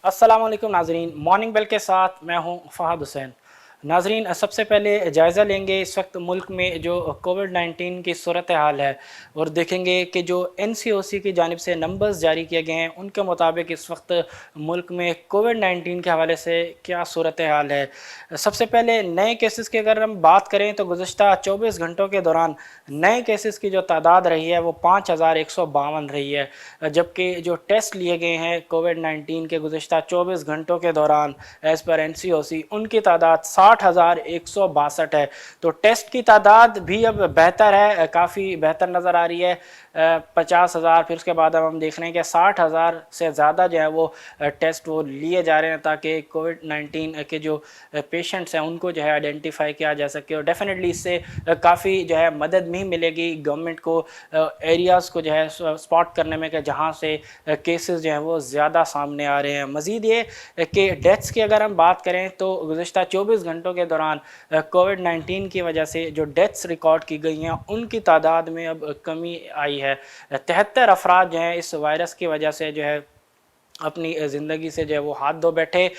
अस्सलाम वालेकुम नाजरीन, मॉर्निंग बेल के साथ मैं हूं फहद हुसैन। नाजरीन, सबसे पहले जायज़ा लेंगे इस वक्त मुल्क में जो कोविड-19 की सूरत हाल है और देखेंगे कि जो NCOC की जानिब से नंबर्स जारी किए गए हैं उनके मुताबिक इस वक्त मुल्क में कोविड-19 के हवाले से क्या सूरत हाल है। सबसे पहले नए केसेस की अगर हम बात करें तो गुज़श्ता 24 घंटों के दौरान नए केसेस की जो तादाद रही है वो 5152 रही है, जबकि जो टेस्ट लिए गए हैं कोविड-19 के गुज़श्ता 24 घंटों के दौरान एज़ पर NCOC उनकी तादाद 60,162 है। तो टेस्ट की तादाद भी अब बेहतर है, काफ़ी बेहतर नज़र आ रही है। 50,000 फिर उसके बाद अब हम देख रहे हैं कि 60,000 से ज़्यादा जो है वो टेस्ट वो लिए जा रहे हैं ताकि कोविड-19 के जो पेशेंट्स हैं उनको जो है आइडेंटिफाई किया जा सके। और डेफिनेटली इससे काफ़ी जो है मदद भी मिलेगी गवर्नमेंट को एरियाज़ को जो है स्पॉट करने में कि जहाँ से केसेस जो हैं वो ज़्यादा सामने आ रहे हैं। मज़ीद ये कि डेथ्स की अगर हम बात करें तो गुज़श्ता 24 घंटों के दौरान कोविड-19 की वजह से जो डेथ्स रिकॉर्ड की गई हैं उनकी तादाद में अब कमी आई है। 73 अफराद जो हैं इस वायरस की वजह से जो है अपनी ज़िंदगी से जो है वो हाथ धो बैठे।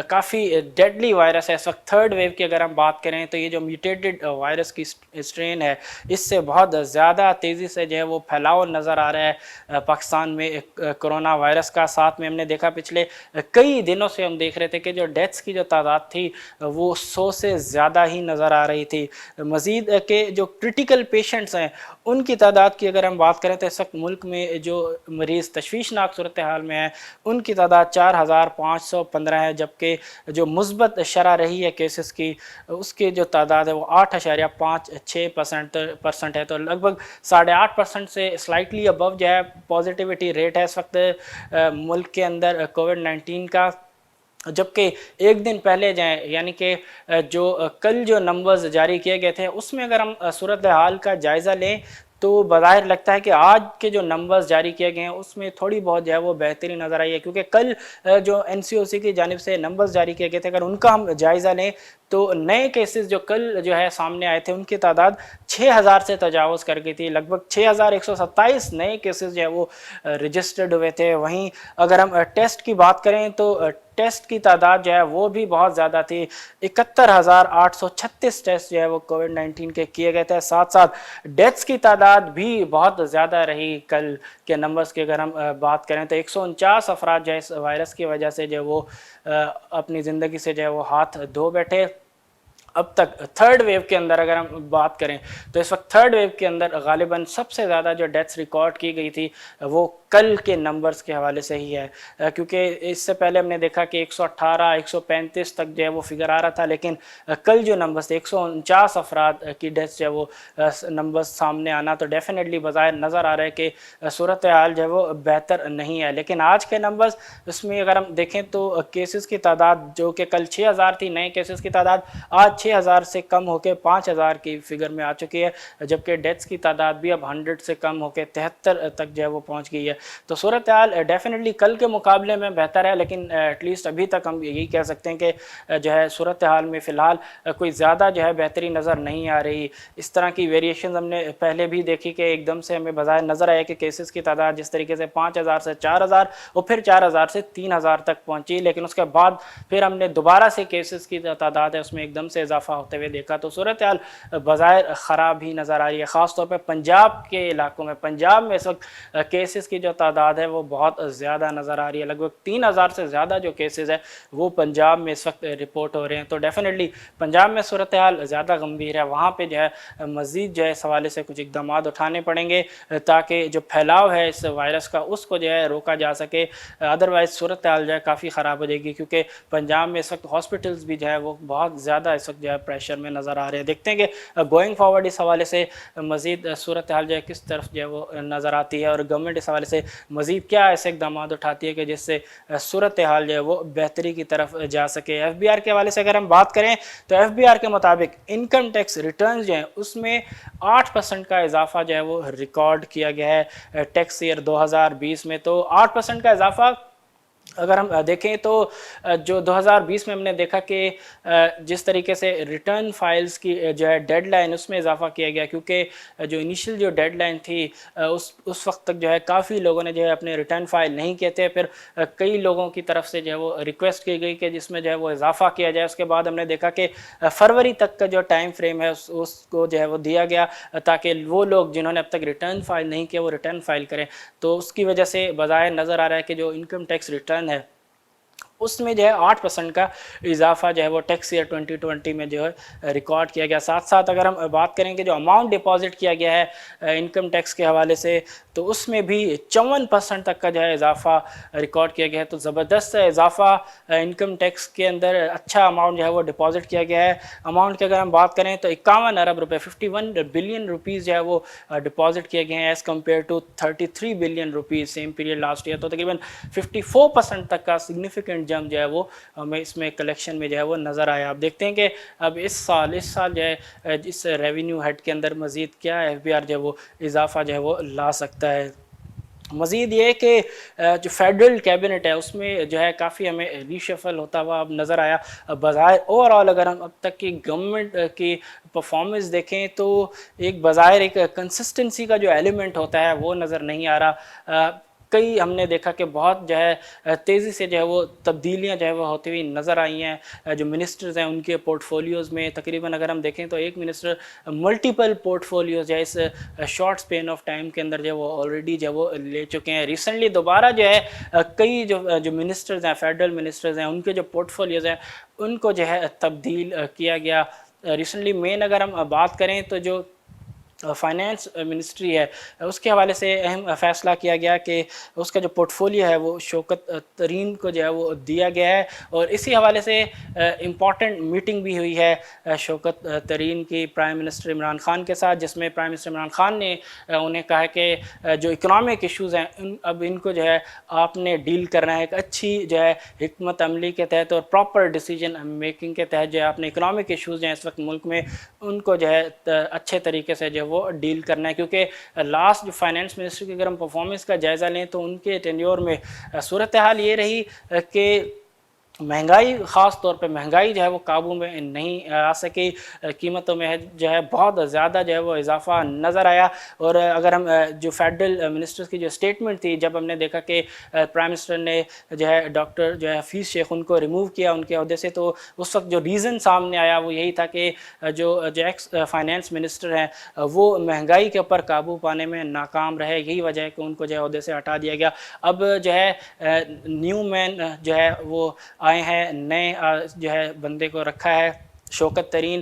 काफ़ी डेडली वायरस है इस वक्त। थर्ड वेव की अगर हम बात करें तो ये जो म्यूटेटेड वायरस की स्ट्रेन है इससे बहुत ज़्यादा तेज़ी से जो है वो फैलाव नज़र आ रहा है पाकिस्तान में कोरोना वायरस का। साथ में हमने देखा पिछले कई दिनों से हम देख रहे थे कि जो डेथ्स की जो तादाद थी वो 100 से ज़्यादा ही नज़र आ रही थी। मज़ीद के जो क्रिटिकल पेशेंट्स हैं उनकी तादाद की अगर हम बात करें तो इस वक्त मुल्क में जो मरीज़ तशवीशनाक सूरत हाल में है उनकी तादाद 4,515 है, जबकि जो मुस्बत शरह रही है केसेस की उसकी जो तादाद है वो 8.56% है। तो लगभग 8.5% से स्लाइटली अबव जो है पॉजिटिविटी रेट है इस वक्त मुल्क के अंदर कोविड-19 का। जबकि एक दिन पहले जाएँ यानी कि जो कल जो नंबर्स जारी किए गए थे उसमें अगर हम सूरत हाल का जायज़ा लें तो बज़ाहिर लगता है कि आज के जो नंबर्स जारी किए गए हैं उसमें थोड़ी बहुत जो है वो बेहतरी नज़र आई है, क्योंकि कल जो NCOC की जानिब से नंबर्स जारी किए गए थे अगर उनका हम जायज़ा लें तो नए केसेस जो कल जो है सामने आए थे उनकी तादाद 6,000 से तजावज़ कर गई थी। लगभग 6,127 नए केसेस जो है वो रजिस्टर्ड हुए थे। वहीं अगर हम टेस्ट की बात करें तो टेस्ट की तादाद जो है वो भी बहुत ज़्यादा थी। 71,836 टेस्ट जो है वो कोविड-19 के किए गए थे। साथ साथ डेथ्स की तादाद भी बहुत ज़्यादा रही। कल के नंबर्स की अगर हम बात करें तो 149 अफराद जो है इस वायरस की वजह से जो है वो अपनी ज़िंदगी से जो है वो हाथ धो बैठे। अब तक थर्ड वेव के अंदर अगर हम बात करें तो इस वक्त थर्ड वेव के अंदर गालिबन सबसे ज़्यादा जो डेथ्स रिकॉर्ड की गई थी वो कल के नंबर्स के हवाले से ही है, क्योंकि इससे पहले हमने देखा कि 118 135 तक जो है वो फिगर आ रहा था, लेकिन कल जो नंबर्स थे 149 अफराद की डेथ्स जो है वो नंबर्स सामने आना तो डेफिनेटली बज़ाहिर नज़र आ रहा है कि सूरत हाल जो है वो बेहतर नहीं है। लेकिन आज के नंबर्स उसमें अगर हम देखें तो केसेस की तादाद जो कि कल 6,000 थी, नए केसेस की तादाद आज 6,000 से कम होकर 5,000 की फिगर में आ चुकी है, जबकि डेथ्स की तादाद भी अब 100 से कम होकर 73 तक जो है वो पहुंच गई है। तो सूरत हाल डेफिनेटली कल के मुकाबले में बेहतर है, लेकिन एटलीस्ट अभी तक हम यही कह सकते हैं कि जो है सूरत हाल में फ़िलहाल कोई ज़्यादा जो है बेहतरी नज़र नहीं आ रही। इस तरह की वेरिएशन हमने पहले भी देखी कि एकदम से हमें बज़ाहिर नज़र आया कि केसेस की तादाद जिस तरीके से 5,000 से 4,000 और फिर 4,000 से 3,000 तक पहुँची, लेकिन उसके बाद फिर हमने दोबारा से केसेस की तादाद है उसमें एकदम से इजाफा होते हुए देखा। तो सूरत हाल बज़ाहिर ख़राब ही नज़र आ रही है, ख़ास तौर पर पंजाब के इलाकों में। पंजाब में इस वक्त केसेस की जो तादाद है वो बहुत ज़्यादा नज़र आ रही है। लगभग 3,000 से ज़्यादा जो केसेस है वो पंजाब में इस वक्त रिपोर्ट हो रहे हैं। तो डेफिनेटली पंजाब में सूरत हाल ज़्यादा गंभीर है, वहाँ पे जो है मज़ीद जो है इस हवाले से कुछ इक़दाम उठाने पड़ेंगे ताकि जो फैलाव है इस वायरस का उसको जो है रोका जा सके। अदरवाइज़ सूरत हाल जो है काफ़ी ख़राब हो जाएगी, क्योंकि पंजाब में इस वक्त हॉस्पिटल्स भी जो है वो बहुत ज़्यादा इस वक्त जो है प्रेशर में नज़र आ रहे हैं। देखते हैं कि गोइंग फॉरवर्ड इस हवाले से मज़ीद सूरत हाल जो है किस तरफ जो है वो नज़र आती है और गवर्नमेंट इस हवाले से मज़ीद क्या ऐसे इक़दाम उठाती है कि जिससे सूरत हाल जो है वो बेहतरी की तरफ जा सके। FBR के हवाले से अगर हम बात करें तो FBR के मुताबिक इनकम टैक्स रिटर्न जो हैं उसमें 8% का इजाफा जो है वो रिकॉर्ड किया गया है टैक्स ईयर 2020 में। तो 8% का इजाफा اگر ہم دیکھیں تو جو 2020 میں ہم نے دیکھا کہ جس طریقے سے ریٹرن فائلز کی جو ہے ڈیڈ لائن اس میں اضافہ کیا گیا، کیونکہ جو انیشل جو ڈیڈ لائن تھی اس وقت تک جو ہے کافی لوگوں نے جو ہے اپنے ریٹرن فائل نہیں کیے تھے. پھر کئی لوگوں کی طرف سے جو ہے وہ ریکویسٹ کی گئی کہ جس میں جو ہے وہ اضافہ کیا جائے. اس کے بعد ہم نے دیکھا کہ فروری تک کا جو ٹائم فریم ہے اس کو جو ہے وہ دیا گیا تاکہ وہ لوگ جنہوں نے اب تک ریٹرن فائل نہیں کیا وہ ریٹرن فائل کریں. تو اس کی وجہ سے بظاہر نظر آ رہا ہے کہ جو انکم ٹیکس ریٹرن ہے اس میں جو ہے 8% کا اضافہ جو ہے وہ ٹیکس ایئر 2020 میں جو ہے ریکارڈ کیا گیا. ساتھ ساتھ اگر ہم بات کریں کہ جو اماؤنٹ ڈپازٹ کیا گیا ہے انکم ٹیکس کے حوالے سے تو اس میں بھی 54% تک کا جو ہے اضافہ ریکارڈ کیا گیا ہے. تو زبردست اضافہ انکم ٹیکس کے اندر اچھا اماؤنٹ جو ہے وہ ڈپازٹ کیا گیا ہے. اماؤنٹ کی اگر ہم بات کریں تو 51 ارب روپے 51 بلین روپیز جو ہے وہ ڈپازٹ کیے گئے ہیں as compared to 33 billion rupees same period last year. تو تقریباً 54% تک کا سگنیفیکنٹ جمپ جو ہے وہ ہمیں اس میں کلیکشن میں جو ہے وہ نظر آیا. آپ دیکھتے ہیں کہ اب اس سال جو ہے اس ریونیو ہیڈ کے اندر مزید کیا ایف بی آر جو ہے وہ اضافہ جو ہے وہ لا سکتا ہے. مزید یہ کہ جو فیڈرل کیبنٹ ہے اس میں جو ہے کافی ہمیں ریشفل ہوتا ہوا اب نظر آیا. بظاہر اوور آل اگر ہم اب تک کی گورنمنٹ کی پرفارمنس دیکھیں تو ایک بظاہر ایک کنسسٹنسی کا جو ایلیمنٹ ہوتا ہے وہ نظر نہیں آ رہا. کئی ہم نے دیکھا کہ بہت جو ہے تیزی سے جو ہے وہ تبدیلیاں جو ہے وہ ہوتی ہوئی نظر آئی ہیں. جو منسٹرز ہیں ان کے پورٹ فولیوز میں تقریباً اگر ہم دیکھیں تو ایک منسٹر ملٹیپل پورٹ فولیوز جو ہے اس شارٹ سپین آف ٹائم کے اندر جو ہے وہ آلریڈی جو ہے وہ لے چکے ہیں. ریسنٹلی دوبارہ جو ہے کئی جو منسٹرز ہیں فیڈرل منسٹرز ہیں ان کے جو پورٹ فولیوز ہیں ان کو جو ہے تبدیل کیا گیا. ریسنٹلی مین اگر ہم بات کریں تو جو فائنانس منسٹری ہے اس کے حوالے سے اہم فیصلہ کیا گیا کہ اس کا جو پورٹ فولیو ہے وہ شوکت ترین کو جو ہے وہ دیا گیا ہے. اور اسی حوالے سے امپورٹنٹ میٹنگ بھی ہوئی ہے شوکت ترین کی پرائم منسٹر عمران خان کے ساتھ، جس میں پرائم منسٹر عمران خان نے انہیں کہا کہ جو اکنامک ایشوز ہیں اب ان کو جو ہے آپ نے ڈیل کرنا ہے ایک اچھی جو ہے حکمت عملی کے تحت اور پراپر ڈیسیجن میکنگ کے تحت. جو ہے اپنے اکنامک ایشوز ہیں اس وقت ملک میں ان کو جو ہے اچھے طریقے سے جو وہ ڈیل کرنا ہے. کیونکہ لاسٹ جو فائنانس منسٹر کی اگر ہم پرفارمنس کا جائزہ لیں تو ان کے ٹینیور میں صورتحال یہ رہی کہ مہنگائی خاص طور پہ مہنگائی جو ہے وہ قابو میں نہیں آ سکی. قیمتوں میں جو ہے بہت زیادہ جو ہے وہ اضافہ نظر آیا. اور اگر ہم جو فیڈرل منسٹرز کی جو اسٹیٹمنٹ تھی جب ہم نے دیکھا کہ پرائم منسٹر نے جو ہے ڈاکٹر جو ہے حفیظ شیخ ان کو ریموو کیا ان کے عہدے سے، تو اس وقت جو ریزن سامنے آیا وہ یہی تھا کہ جو ایکس فائنانس منسٹر ہیں وہ مہنگائی کے اوپر قابو پانے میں ناکام رہے. یہی وجہ ہے کہ ان کو جو ہے عہدے سے ہٹا دیا گیا. اب جو ہے نیو مین جو ہے وہ آئے ہیں، نئے جو ہے بندے کو رکھا ہے. شوکت ترین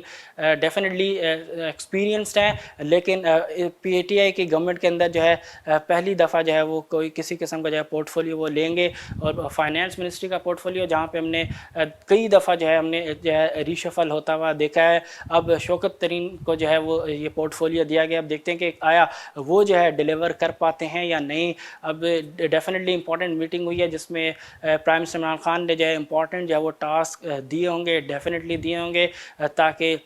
ڈیفینیٹلی ایکسپیرینسڈ ہیں، لیکن پی ٹی آئی کی گورنمنٹ کے اندر جو ہے پہلی دفعہ جو ہے وہ کوئی کسی قسم کا جو ہے پورٹ فولیو وہ لیں گے. اور فائنانس منسٹری کا پورٹ فولیو جہاں پہ ہم نے کئی دفعہ جو ہے ہم نے جو ہے ریشفل ہوتا ہوا دیکھا ہے، اب شوکت ترین کو جو ہے وہ یہ پورٹ فولیو دیا گیا. اب دیکھتے ہیں کہ آیا وہ جو ہے ڈیلیور کر پاتے ہیں یا نہیں. اب ڈیفینیٹلی امپورٹنٹ میٹنگ ہوئی ہے جس میں پرائم منسٹر عمران خان نے جو ہے امپورٹنٹ جو ہے وہ ٹاسک دیے ہوں گے، ڈیفینیٹلی دیے ہوں گے تاکہ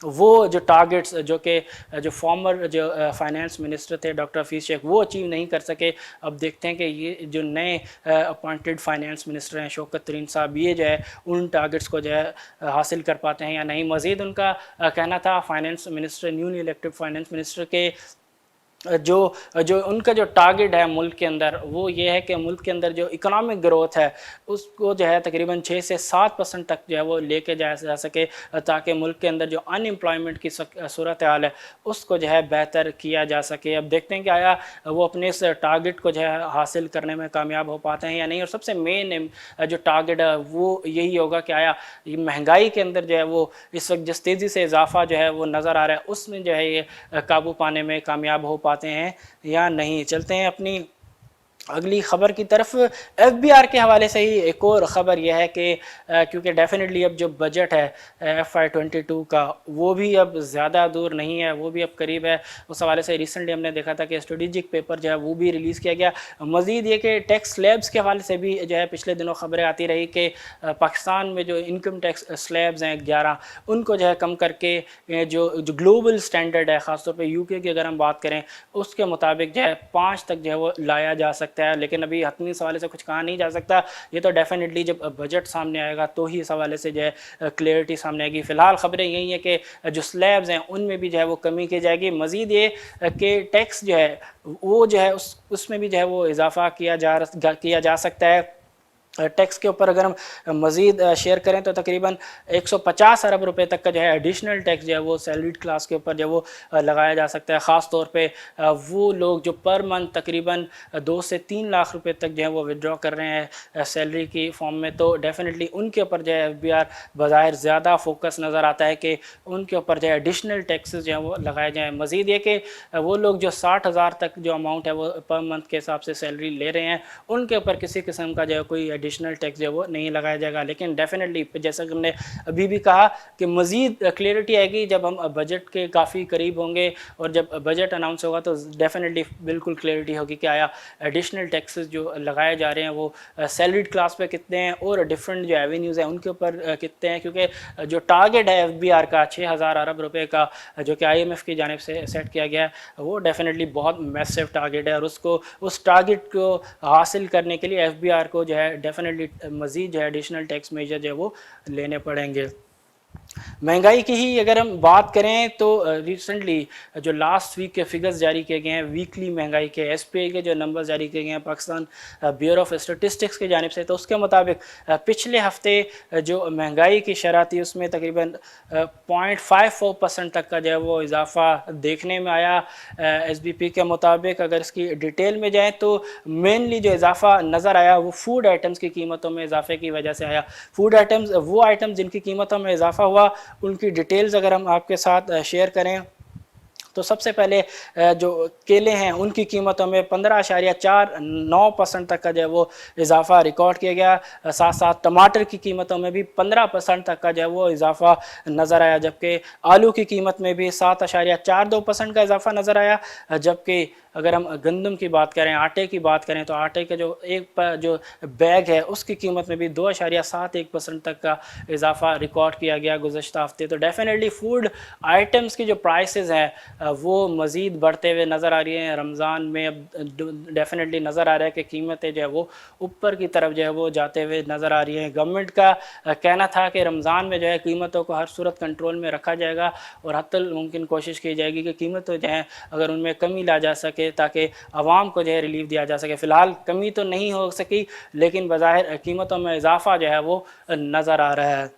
وہ جو ٹارگٹس جو کہ جو فارمر جو فائنانس منسٹر تھے ڈاکٹر حفیظ شیخ وہ اچیو نہیں کر سکے. اب دیکھتے ہیں کہ یہ جو نئے اپوائنٹڈ فائنانس منسٹر ہیں شوکت ترین صاحب یہ جو ہے ان ٹارگٹس کو جو ہے حاصل کر پاتے ہیں یا نہیں. مزید ان کا کہنا تھا finance minister newly elected finance minister کے جو ان کا جو ٹارگٹ ہے ملک کے اندر وہ یہ ہے کہ ملک کے اندر جو اکنامک گروتھ ہے اس کو جو ہے تقریباً 6 سے 7% تک جو ہے وہ لے کے جا سکے تاکہ ملک کے اندر جو ان امپلائمنٹ کی صورتحال ہے اس کو جو ہے بہتر کیا جا سکے. اب دیکھتے ہیں کہ آیا وہ اپنے اس ٹارگٹ کو جو ہے حاصل کرنے میں کامیاب ہو پاتے ہیں یا نہیں. اور سب سے مین جو ٹارگٹ ہے وہ یہی ہوگا کہ آیا یہ مہنگائی کے اندر جو ہے وہ اس وقت جس تیزی سے اضافہ جو ہے وہ نظر آ رہا ہے اس میں جو ہے یہ قابو پانے میں کامیاب ہو پاتے ہیں یا نہیں. چلتے ہیں اپنی اگلی خبر کی طرف. ایف بی آر کے حوالے سے ہی ایک اور خبر یہ ہے کہ کیونکہ ڈیفینیٹلی اب جو بجٹ ہے FY22 کا وہ بھی اب زیادہ دور نہیں ہے، وہ بھی اب قریب ہے. اس حوالے سے ریسنٹلی ہم نے دیکھا تھا کہ اسٹریٹجک پیپر جو ہے وہ بھی ریلیز کیا گیا. مزید یہ کہ ٹیکس سلیبس کے حوالے سے بھی جو ہے پچھلے دنوں خبریں آتی رہی کہ پاکستان میں جو انکم ٹیکس سلیبز ہیں 11 ان کو جو ہے کم کر کے جو گلوبل سٹینڈرڈ ہے خاص طور پہ UK کی اگر ہم بات کریں اس کے مطابق جو ہے 5 تک جو ہے وہ لایا جا سکتا सकता है, लेकिन अभी हतमी इस हवाले से कुछ कहा नहीं जा सकता। ये तो डेफिनेटली जब बजट सामने आएगा तो ही इस हवाले से जो है क्लियरिटी सामने आएगी। फ़िलहाल ख़बरें यही है कि जो स्लैब्स हैं उनमें भी जो है वो कमी की जाएगी। मज़ीद ये कि टैक्स जो है वो जो है उसमें भी जो है वो इजाफ़ा किया जा सकता है। टैक्स के ऊपर अगर हम मज़ीद शेयर करें तो तकरीबन 150 अरब रुपए तक का जो है एडिशनल टैक्स जो है वो सैलरीड क्लास के ऊपर जो है वो लगाया जा सकता है। ख़ास तौर पे वो लोग जो पर मंथ तकरीबन 2 से 3 लाख रुपए तक जो है वो विड्रॉ कर रहे हैं सैलरी की फॉर्म में, तो डेफिनेटली उनके ऊपर जो है FBR बज़ाहिर ज़्यादा फोकस नज़र आता है कि उनके ऊपर जो है एडिशनल टैक्सेस जो है वो लगाए जाएँ। मज़ीद ये कि वो लोग जो 60,000 तक जो अमाउंट है वो पर मंथ के हिसाब से सैलरी ले रहे हैं उनके ऊपर किसी किस्म का जो है कोई एडिशनल टैक्स जो है वो नहीं लगाया जाएगा। लेकिन डेफिनेटली जैसा कि हमने अभी भी कहा कि मज़ीद क्लियरिटी आएगी जब हम बजट के काफ़ी करीब होंगे और जब बजट अनाउंस होगा तो डेफिनेटली बिल्कुल क्लियरिटी होगी कि आया एडिशनल टैक्सेस जो लगाए जा रहे हैं वो सैलरीड क्लास पे कितने हैं और डिफरेंट जो एवेन्यूज़ हैं उनके ऊपर कितने हैं, क्योंकि जो टारगेट है FBR का 6000 अरब रुपए का जो कि IMF की जानिब से सेट किया गया है वो डेफिनेटली बहुत मैसिव टारगेट है और उस टारगेट को हासिल करने के लिए FBR को जो है डेफिनेटली मज़ीद जो है एडिशनल टैक्स मेजर जो है वो लेने पड़ेंगे। महंगाई की ही अगर हम बात करें तो रिसेंटली जो लास्ट वीक के फिगर्स जारी किए गए हैं वीकली महंगाई के SPI के जो नंबर्स जारी किए गए हैं पाकिस्तान ब्यूरो ऑफ स्टैटिस्टिक्स की जानिब से, तो उसके मुताबिक पिछले हफ्ते जो महंगाई की शरह थी उसमें तकरीबन 0.54% तक का जो है वो इजाफा देखने में आया। SBP के मुताबिक अगर इसकी डिटेल में जाएँ तो मेनली जो इजाफा नज़र आया वो फूड आइटम्स की कीमतों में इजाफे की वजह से आया। फूड आइटम्स वो आइटम्स जिनकी कीमतों में इजाफा हुआ उनकी डिटेल्स अगर हम आपके साथ शेयर करें तो सबसे पहले जो केले हैं उनकी कीमतों में 15.49% तक का जो है वो इजाफा रिकॉर्ड किया गया। साथ साथ टमाटर की कीमतों में भी 15% तक का जो है वो इजाफा नज़र आया, जबकि आलू की कीमत में भी 7.42% का इजाफा नज़र आया। जबकि अगर हम गंदम की बात करें, आटे की बात करें तो आटे के जो बैग है उसकी कीमत में भी 2.71% तक का इजाफा रिकॉर्ड किया गया गुज़श्ता हफ्ते। तो डेफिनेटली फूड आइटम्स की जो प्राइसेस हैं वो मज़ीद बढ़ते हुए नज़र आ रही हैं। रमज़ान में अब डेफिनेटली नज़र आ रहा है कि कीमतें जो है वो ऊपर की तरफ जो है वो जाते हुए नज़र आ रही हैं। गवर्नमेंट का कहना था कि रमज़ान में जो है कीमतों को हर सूरत कंट्रोल में रखा जाएगा और हत्तल मुमकिन कोशिश की जाएगी कि कीमतें जो हैं अगर उनमें कमी ला जा सके ताकि आवाम को जो है रिलीफ दिया जा सके। फ़िलहाल कमी तो नहीं हो सकी लेकिन बज़ाहिर कीमतों में इजाफा जो है वो नज़र आ रहा है।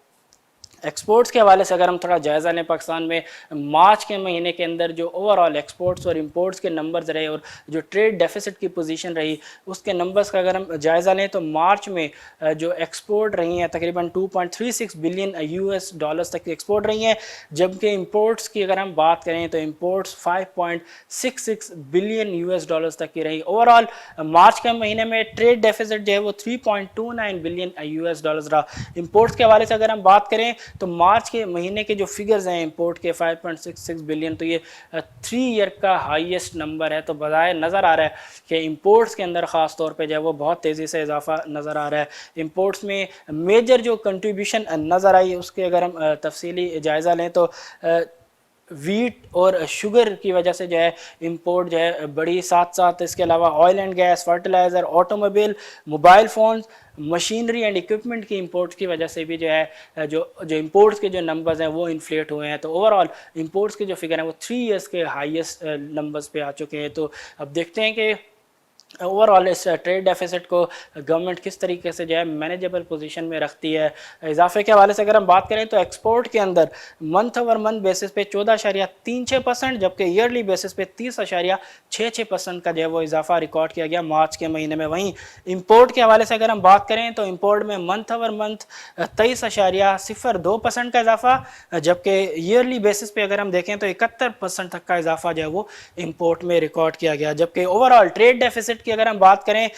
एक्सपोर्ट्स के हवाले से अगर हम थोड़ा जायज़ा लें, पाकिस्तान में मार्च के महीने के अंदर जो ओवरऑल एक्सपोर्ट्स और इंपोर्ट्स के नंबर्स रहे और जो ट्रेड डेफिसिट की पोजीशन रही उसके नंबर्स का अगर हम जायज़ा लें तो मार्च में जो एक्सपोर्ट रही हैं तकरीबन 2.36 बिलियन US डॉलर्स तक की एक्सपोर्ट रही हैं, जबकि इंपोर्ट्स की अगर हम बात करें तो इंपोर्ट्स 5.66 बिलियन US डॉलर्स तक की रही। ओवरऑल मार्च के महीने में ट्रेड डेफिसिट जो है वो 3.29 बिलियन US डॉलर्स रहा। इंपोर्ट्स के हवाले से अगर हम बात करें तो मार्च के महीने के जो फिगर्स हैं इंपोर्ट के 5.66 बिलियन, तो ये 3 ईयर का हाईएस्ट नंबर है। तो बज़ाहिर नज़र आ रहा है कि इंपोर्ट्स के अंदर ख़ास तौर पे जो है वो बहुत तेज़ी से इजाफा नज़र आ रहा है। इंपोर्ट्स में मेजर जो कंट्रीब्यूशन नज़र आई उसके अगर हम तफसीली जायज़ा लें तो वीट और शुगर की वजह से जो है इंपोर्ट जो है बड़ी, साथ साथ इसके अलावा oil and gas, fertiliser, automobile, mobile phones, machinery and equipment की इंपोर्ट्स की वजह से भी जो है जो इंपोर्ट्स के जो नंबर्स हैं वो इन्फ्लेट हुए हैं। तो ओवरऑल इंपोर्ट्स के जो फिगर हैं वो 3 इयर्स के हाईएस्ट नंबर्स पे आ चुके हैं। तो अब देखते हैं कि ओवरऑल इस ट्रेड डेफिसिट को गवर्नमेंट किस तरीके से जो है मैनेजेबल पोजीशन में रखती है। इजाफे के हवाले से अगर हम बात करें तो एक्सपोर्ट के अंदर मंथ ओवर मंथ बेसिस पे 14.36%, जबकि ईयरली बेसिस पे 30.66% का जो है वो इजाफा रिकॉर्ड किया गया मार्च के महीने में। वहीं इंपोर्ट के हवाले से अगर हम बात करें तो इंपोर्ट में मंथ ओवर मंथ 23.02% का इजाफा, जबकि ईयरली बेसिस पे अगर हम देखें तो 71% तक का इजाफा जो है वो इंपोर्ट में रिकॉर्ड किया गया। जबकि ओवरऑल ट्रेड डेफिसिट की अगर हम बात करें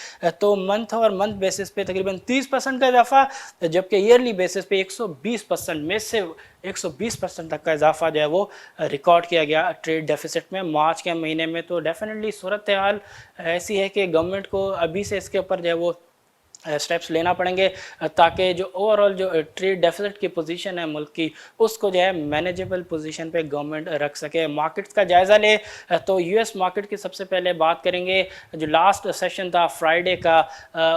तो मंथ और मंथ बेसिस पे तकरीबन 30% का इजाफा, जबकि ईयरली बेसिस पे 120% में से 120% तक का इजाफा जो है वो रिकॉर्ड किया गया ट्रेड डेफिसिट में मार्च के महीने में। तो डेफिनेटली सूरत हाल ऐसी है कि गवर्नमेंट को अभी से इसके ऊपर जो है वो स्टेप्स लेना पड़ेंगे ताकि जो ओवरऑल जो ट्रेड डेफिसिट की पोजीशन है मुल्क की, उसको जो है मैनेजेबल पोजीशन पे गवर्नमेंट रख सके। मार्केट्स का जायज़ा ले तो यूएस मार्केट की सबसे पहले बात करेंगे। जो लास्ट सेशन था फ्राइडे का,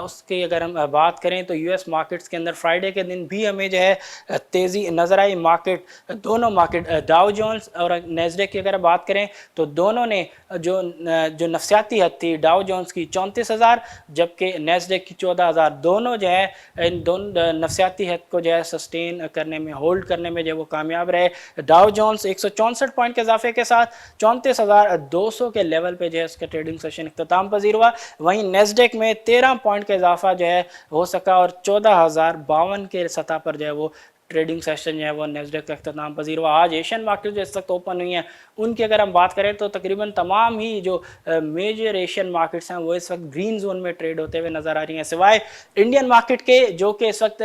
उसकी अगर हम बात करें तो यूएस मार्केट्स के अंदर फ्राइडे के दिन भी हमें जो है तेज़ी नज़र आई। दोनों मार्केट डाउ जोन्स और नेस्डेक की अगर बात करें तो दोनों ने जो नफसियाती हद थी डाउ जोन्स की 34,000, जबकि नेस्डेक की 14,000, दोनों जो है इन दोनों नफसियाती हद को जो है सस्टेन करने में, होल्ड करने में जो वो कामयाब रहे। डाउ जोन्स 164 पॉइंट के इजाफे के साथ 34,200 के लेवल पे जो है उसका ट्रेडिंग सेशन इख्तिताम पजीर हुआ। वहीं नेस्डेक में 13 पॉइंट का इजाफा जो है हो सका और 14,052 के सतह पर जो है वो ट्रेडिंग सेशन जो है वो नेस्डेक का इख्तिताम पजीर हुआ। आज एशियन मार्केट जो इस वक्त ओपन हुई हैं उनकी अगर हम बात करें तो तकरीबन तमाम ही जो मेजर एशियन मार्केट्स हैं वो इस वक्त ग्रीन जोन में ट्रेड होते हुए नज़र आ रही हैं, सिवाय इंडियन मार्केट के जो कि इस वक्त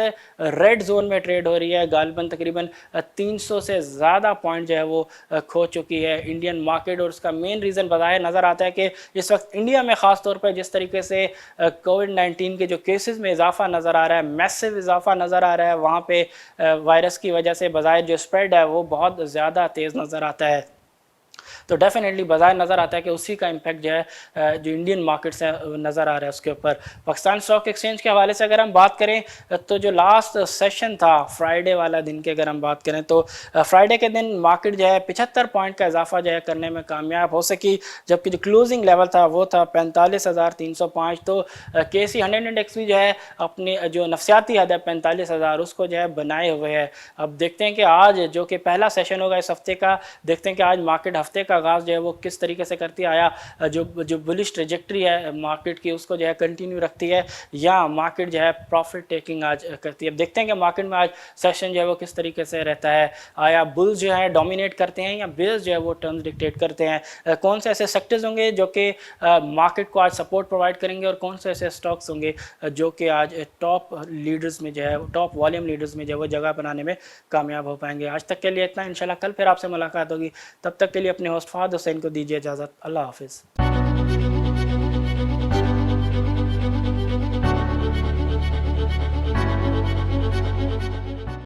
रेड जोन में ट्रेड हो रही है। गालिबन तकरीबन 300 से ज़्यादा पॉइंट जो है वो खो चुकी है इंडियन मार्केट। और उसका मेन रीज़न बताया नज़र आता है कि इस वक्त इंडिया में ख़ास तौर पर जिस तरीके से कोविड-19 के जो केसेस में इजाफा नज़र आ रहा है, मैसिव इजाफा नज़र आ रहा है, वहाँ पे वायरस की वजह से बज़ाहिर जो स्प्रेड है वो बहुत ज़्यादा तेज़ नज़र आता है। तो डेफिनेटली बाजार नज़र आता है कि उसी का इम्पैक्ट जो है जो इंडियन मार्केट्स है नज़र आ रहा है उसके ऊपर। पाकिस्तान स्टॉक एक्सचेंज के हवाले से अगर हम बात करें तो जो लास्ट सेशन था फ्राइडे वाला दिन के अगर हम बात करें तो फ्राइडे के दिन मार्केट जो है 75 पॉइंट का इजाफा जो है करने में कामयाब हो सकी, जबकि जो क्लोजिंग लेवल था वो था 45,305। तो KSE 100 इंडेक्स भी जो है अपनी जो नफसियाती हद है 45,000 उसको जो है बनाए हुए है। अब देखते हैं कि आज जो कि पहला सेशन होगा इस हफ्ते का, देखते हैं कि आज मार्केट हफ्ते का आगाज़ जो है वो किस तरीके से करती आया। जो बुलिश ट्रेजेक्ट्री है मार्केट की उसको जो है कंटिन्यू रखती है या मार्केट जो है प्रॉफिट टेकिंग आज करती है। अब देखते हैं कि मार्केट में आज सेशन जो है वो किस तरीके से रहता है। आया बुल्स जो है डोमिनेट करते हैं या बेयर्स जो है वो टर्न्स डिक्टेट करते हैं। कौन से ऐसे सेक्टर्स होंगे जो कि मार्केट को आज सपोर्ट प्रोवाइड करेंगे और कौन से ऐसे स्टॉक्स होंगे जो कि आज टॉप लीडर्स में जो है टॉप वॉल्यूम लीडर्स में जो है वो जगह बनाने में कामयाब हो पाएंगे। आज तक के लिए इतना, इंशाल्लाह कल फिर आपसे मुलाकात होगी। तब तक के लिए अपने होस्ट फहद हुसैन को दीजिए इजाज़त। अल्लाह हाफिज़।